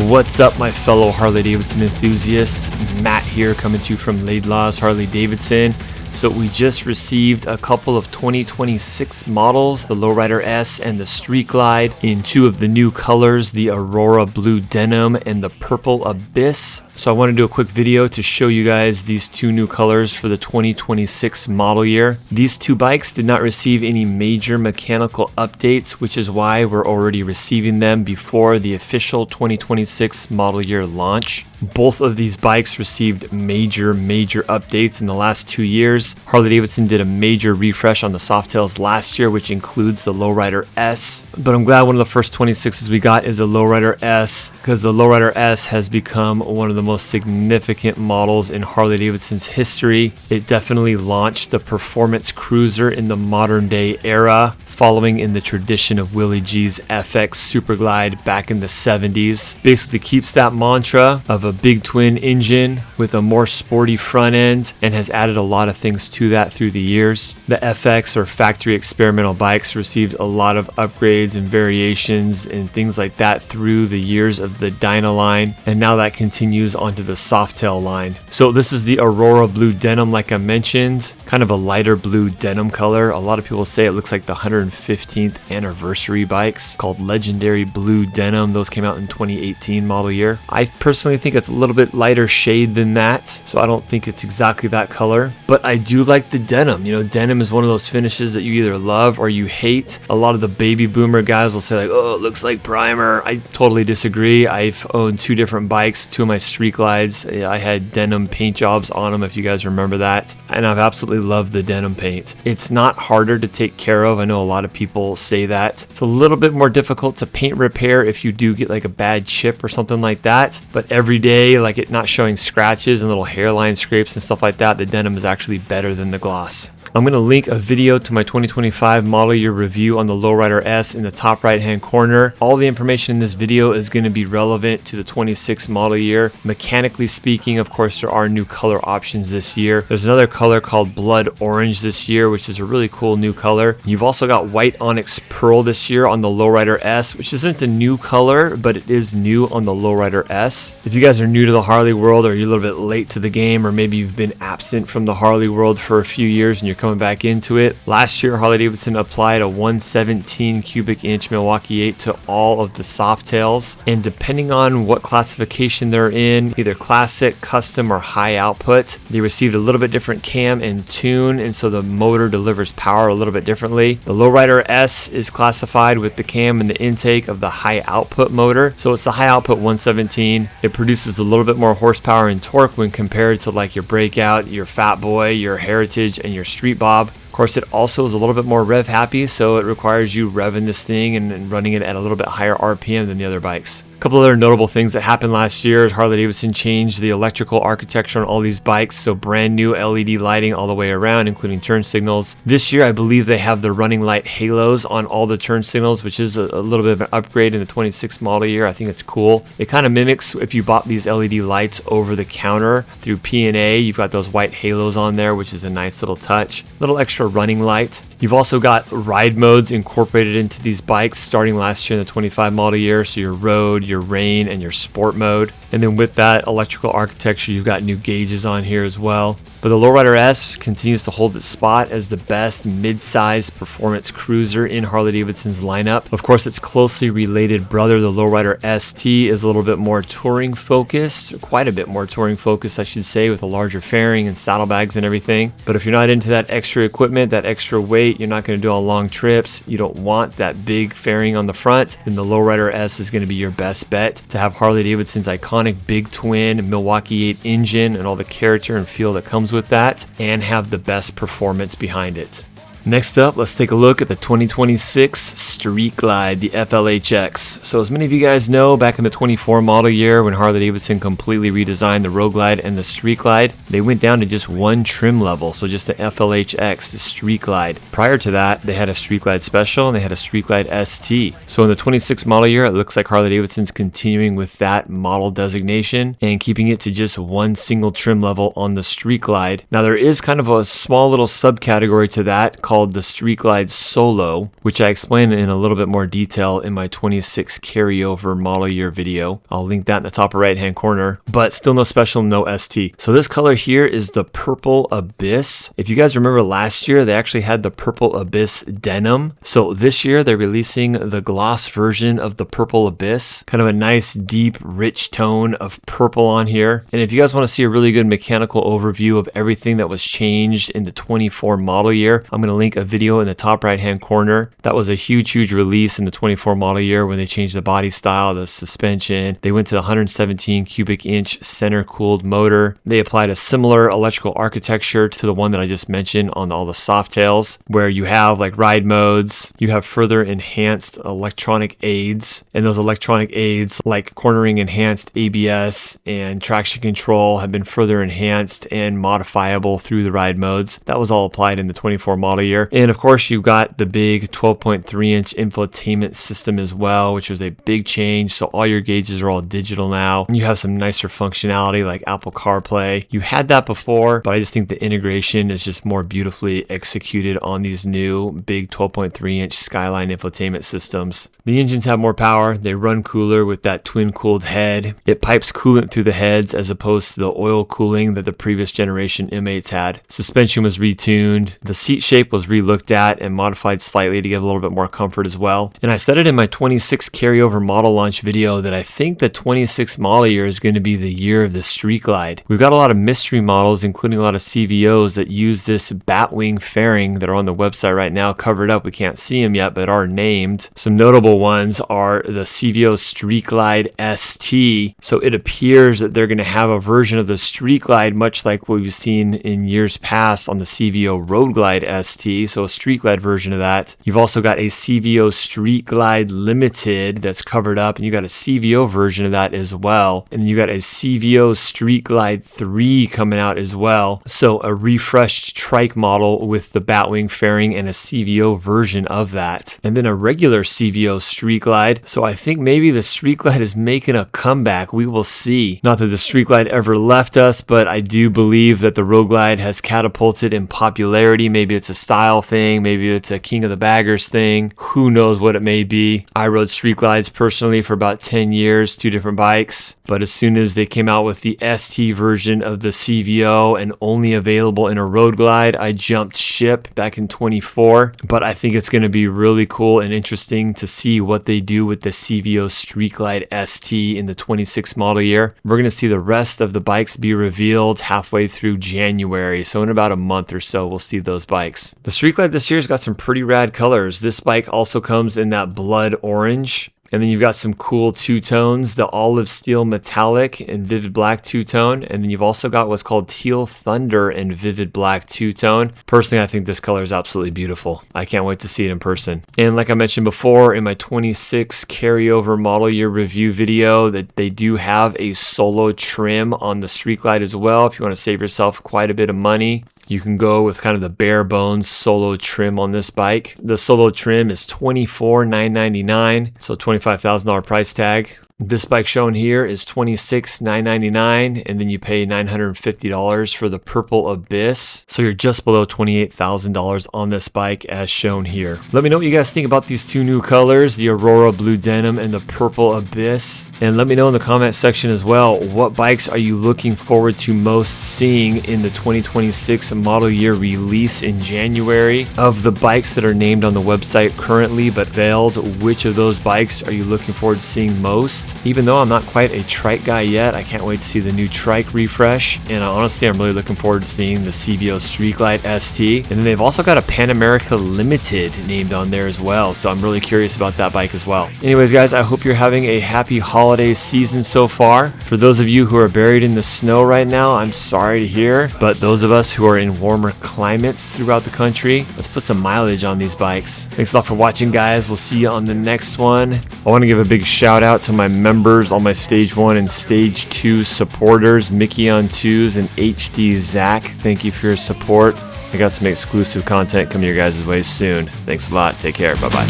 What's up, my fellow Harley-Davidson enthusiasts? Matt here, coming to you from Laidlaw's Harley-Davidson. So we just received a couple of 2026 models, the Lowrider S and the Street Glide, in two of the new colors, the Aurora Blue Denim and the Purple Abyss. So I want to do a quick video to show you guys these two new colors for the 2026 model year. These two bikes did not receive any major mechanical updates, which is why we're already receiving them before the official 2026 model year launch. Both of these bikes received major updates in the last 2 years. Harley-Davidson did a major refresh on the Softails last year, which includes the Lowrider S. But I'm glad one of the first 26s we got is the Lowrider S, because the Lowrider S has become one of the most significant models in Harley-Davidson's history. It definitely launched the performance cruiser in the modern day era, following in the tradition of Willie G's FX Super Glide back in the 70s. Basically keeps that mantra of a big twin engine with a more sporty front end and has added a lot of things to that through the years. The FX, or factory experimental bikes, received a lot of upgrades and variations and things like that through the years of the Dyna line, and now that continues onto the Softail line. So this is the Aurora Blue Denim, like I mentioned, kind of a lighter blue denim color. A lot of people say it looks like the 115th anniversary bikes called Legendary Blue Denim. Those came out in 2018 model year. I personally think it's a little bit lighter shade than that, so I don't think it's exactly that color, but I do like the denim. You know, denim is one of those finishes that you either love or you hate. A lot of the baby boomer guys will say like, oh, it looks like primer. I totally disagree. I've owned two different bikes, two of my Street Glides. I had denim paint jobs on them, if you guys remember that, and I've absolutely loved the denim paint. It's not harder to take care of. I know a lot of people say that. It's a little bit more difficult to paint repair if you do get like a bad chip or something like that, but every day, like it not showing scratches and little hairline scrapes and stuff like that, the denim is actually better than the gloss. I'm going to link a video to my 2025 model year review on the Lowrider S in the top right hand corner. All the information in this video is going to be relevant to the 26 model year. Mechanically speaking, of course, there are new color options this year. There's another color called Blood Orange this year, which is a really cool new color. You've also got White Onyx Pearl this year on the Lowrider S, which isn't a new color, but it is new on the Lowrider S. If you guys are new to the Harley world, or you're a little bit late to the game, or maybe you've been absent from the Harley world for a few years and you're coming back into it, last year Harley-Davidson applied a 117 cubic inch Milwaukee 8 to all of the Softails, and depending on what classification they're in, either classic, custom, or high output, they received a little bit different cam and tune, and so the motor delivers power a little bit differently. The Lowrider S is classified with the cam and the intake of the high output motor, so it's the high output 117. It produces a little bit more horsepower and torque when compared to like your Breakout, your Fat Boy, your Heritage, and your Street Bob. Of course, it also is a little bit more rev happy, so it requires you revving this thing and running it at a little bit higher RPM than the other bikes. A couple other notable things that happened last year is Harley-Davidson changed the electrical architecture on all these bikes, so brand new LED lighting all the way around, including turn signals. This year, I believe they have the running light halos on all the turn signals, which is a little bit of an upgrade in the 26 model year. I think it's cool. It kind of mimics if you bought these LED lights over the counter through P&A. You've got those white halos on there, which is a nice little touch. Little extra running light. You've also got ride modes incorporated into these bikes starting last year in the 25 model year, so your road, your rain, and your sport mode. And then with that electrical architecture, you've got new gauges on here as well. But the Lowrider S continues to hold its spot as the best mid-size performance cruiser in Harley-Davidson's lineup. Of course, its closely related brother, the Lowrider ST, is a little bit more touring focused, quite a bit more touring focused, I should say, with a larger fairing and saddlebags and everything. But if you're not into that extra equipment, that extra weight, you're not going to do on long trips, you don't want that big fairing on the front, then the Lowrider S is going to be your best bet to have Harley-Davidson's iconic big twin Milwaukee 8 engine and all the character and feel that comes with that, and have the best performance behind it. Next up, let's take a look at the 2026 Street Glide, the FLHX. So as many of you guys know, back in the 24 model year when Harley-Davidson completely redesigned the Road Glide and the Street Glide, they went down to just one trim level, so just the FLHX, the Street Glide. Prior to that, they had a Street Glide Special and they had a Street Glide ST. So in the 26 model year, it looks like Harley-Davidson's continuing with that model designation and keeping it to just one single trim level on the Street Glide. Now there is kind of a small little subcategory to that called called the Street Glide Solo, which I explained in a little bit more detail in my 26 carryover model year video. I'll link that in the top right hand corner, but still no special, no ST. So this color here is the Purple Abyss. If you guys remember last year, they actually had the Purple Abyss Denim. So this year they're releasing the gloss version of the Purple Abyss, kind of a nice deep rich tone of purple on here. And if you guys want to see a really good mechanical overview of everything that was changed in the 24 model year, I'm going to link a video in the top right hand corner. That was a huge release in the 24 model year when they changed the body style, the suspension. They went to the 117 cubic inch center cooled motor. They applied a similar electrical architecture to the one that I just mentioned on all the Softails, where you have like ride modes, you have further enhanced electronic aids, and those electronic aids like cornering enhanced ABS and traction control have been further enhanced and modifiable through the ride modes. That was all applied in the 24 model year. And of course you got the big 12.3 inch infotainment system as well, which was a big change. So all your gauges are all digital now. You have some nicer functionality like Apple CarPlay. You had that before, but I just think the integration is just more beautifully executed on these new big 12.3 inch Skyline infotainment systems. The engines have more power. They run cooler with that twin cooled head. It pipes coolant through the heads as opposed to the oil cooling that the previous generation M8s had. Suspension was retuned. The seat shape was relooked at and modified slightly to give a little bit more comfort as well. And I said it in my 26 carryover model launch video that I think the 26 model year is going to be the year of the Street Glide. We've got a lot of mystery models, including a lot of CVOs that use this Batwing fairing that are on the website right now covered up. We can't see them yet, but are named. Some notable ones are the CVO Street Glide ST. So it appears that they're going to have a version of the Street Glide much like what we've seen in years past on the CVO Road Glide ST. So a Street Glide version of that. You've also got a CVO Street Glide Limited that's covered up, and you got a CVO version of that as well. And you got a CVO Street Glide 3 coming out as well. So a refreshed trike model with the Batwing fairing and a CVO version of that. And then a regular CVO Street Glide. So I think maybe the Street Glide is making a comeback. We will see. Not that the Street Glide ever left us, but I do believe that the Road Glide has catapulted in popularity. Maybe it's a style thing. Maybe it's a King of the Baggers thing. Who knows what it may be. I rode Street Glides personally for about 10 years, 2 different bikes. But as soon as they came out with the ST version of the CVO and only available in a Road Glide, I jumped ship back in 24. But I think it's going to be really cool and interesting to see what they do with the CVO Street Glide ST in the 26 model year. We're going to see the rest of the bikes be revealed halfway through January. So in about a month or so, we'll see those bikes. The Street Glide this year's got some pretty rad colors. This bike also comes in that blood orange. And then you've got some cool two-tones, the olive steel metallic and vivid black two-tone. And then you've also got what's called teal thunder and vivid black two-tone. Personally, I think this color is absolutely beautiful. I can't wait to see it in person. And like I mentioned before in my 26 carryover model year review video, that they do have a solo trim on the Street Glide as well. If you want to save yourself quite a bit of money, you can go with kind of the bare bones solo trim on this bike. The solo trim is $24,999, so $25,000 price tag. This bike shown here is $26,999, and then you pay $950 for the Purple Abyss. So you're just below $28,000 on this bike as shown here. Let me know what you guys think about these two new colors, the Aurora Blue Denim and the Purple Abyss. And let me know in the comment section as well, what bikes are you looking forward to most seeing in the 2026 model year release in January? Of the bikes that are named on the website currently but veiled, which of those bikes are you looking forward to seeing most? Even though I'm not quite a trike guy yet, I can't wait to see the new trike refresh. And honestly, I'm really looking forward to seeing the CVO Street Glide ST. And then they've also got a Pan America Limited named on there as well. So I'm really curious about that bike as well. Anyways, guys, I hope you're having a happy holiday season so far. For those of you who are buried in the snow right now, I'm sorry to hear. But those of us who are in warmer climates throughout the country, let's put some mileage on these bikes. Thanks a lot for watching, guys. We'll see you on the next one. I want to give a big shout out to my members, all my stage 1 and stage 2 supporters, Mickey on 2s and HD Zach. Thank you for your support. I got some exclusive content coming your guys' way soon. Thanks a lot. Take care. Bye-bye.